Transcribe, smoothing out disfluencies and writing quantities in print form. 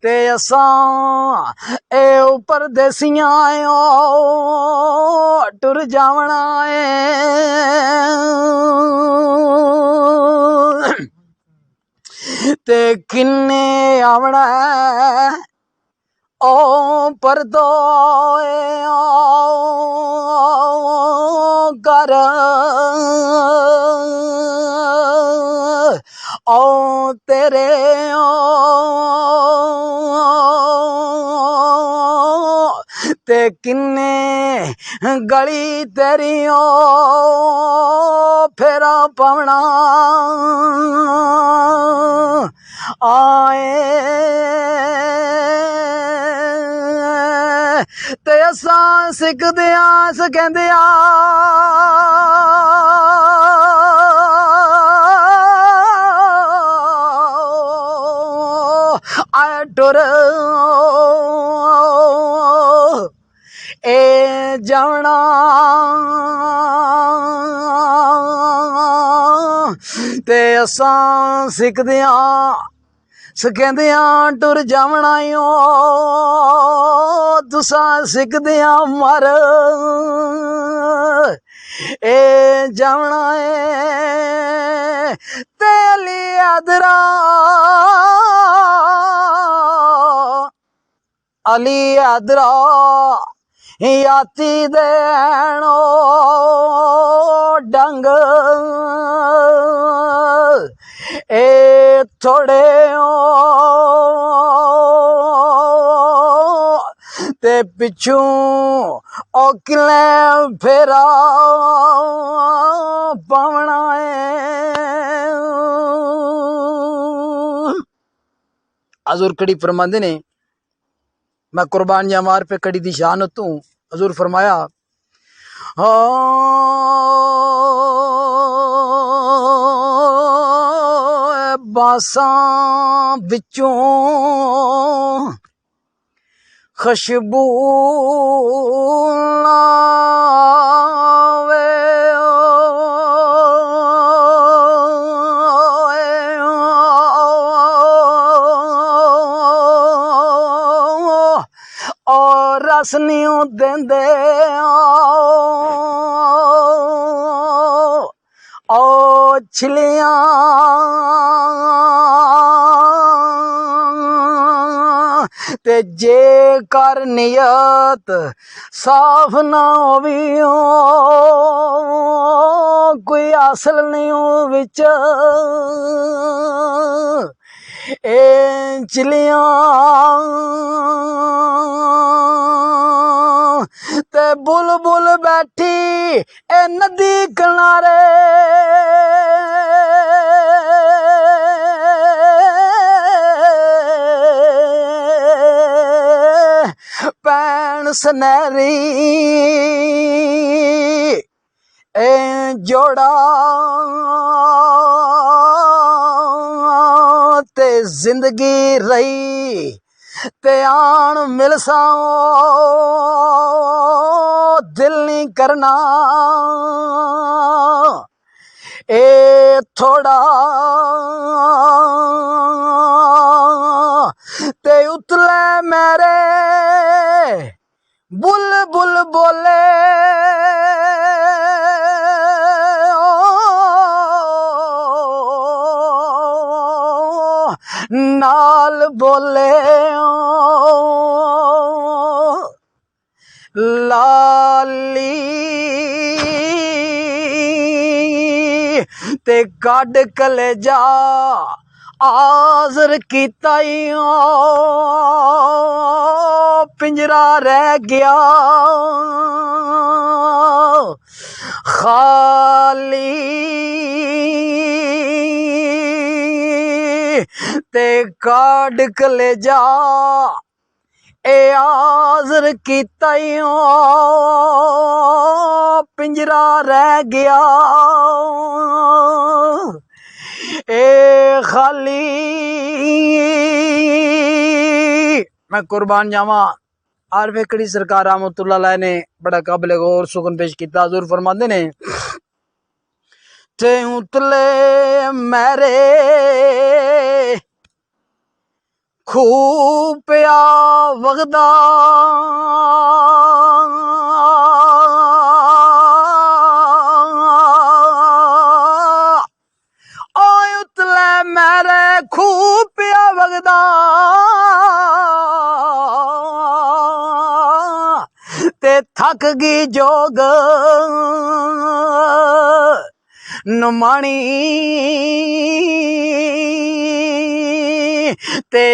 ते असां ए परदेसियां टुर जावना ते किन्ने आवना ओ परदो कर ओ तेरे ते किन्ने गली तेरी फेरा पवना आए ते असां सिखदियां सखेंदियां आए टुर ए जाना ते असां सिखदियां सखेंदियां टुर जावना तुसां सिखदियां मर ए जावना ते अली आदरा अली आदरा याती देनो डंग ए थोड़े ते पिछू ओ किले फेरा पवना हजूर कड़ी फरमांदे ने मैं कुर्बान जामार पे कड़ी दी शान तू हजूर फरमाया बासां विचों खुशबू लावे और रसनियों देंदे ओ छिलियां ते जे कर नियत साफ ना होवी कोई हासिल नहीं हो विच ए चिलियां ते बुलबुल बैठी ए नदी किनारे पैन सनहरी ए जोड़ा ते जिंदगी रही ते आन मिलसा दिल नहीं करना ए थोड़ा ते उतले मेरे बुलबुल बोले नाल बोले लाली ते गड कलेजा आज़र कीता पिंजरा रह गया खाली ते काट कलेजा ए आज़र कीता पिंजरा रह गया ए खाली। मैं कुर्बान जावा आर वेकड़ी सरकार रहमतुल्लाह अलैह ने बड़ा काबिल गौर सुकन पेश किया। हजूर फरमाते ने ते उतले मेरे खूब पिया वगदा उतले मेरे खूब पिया वगदा ते थक गई जोग नुमाणी ते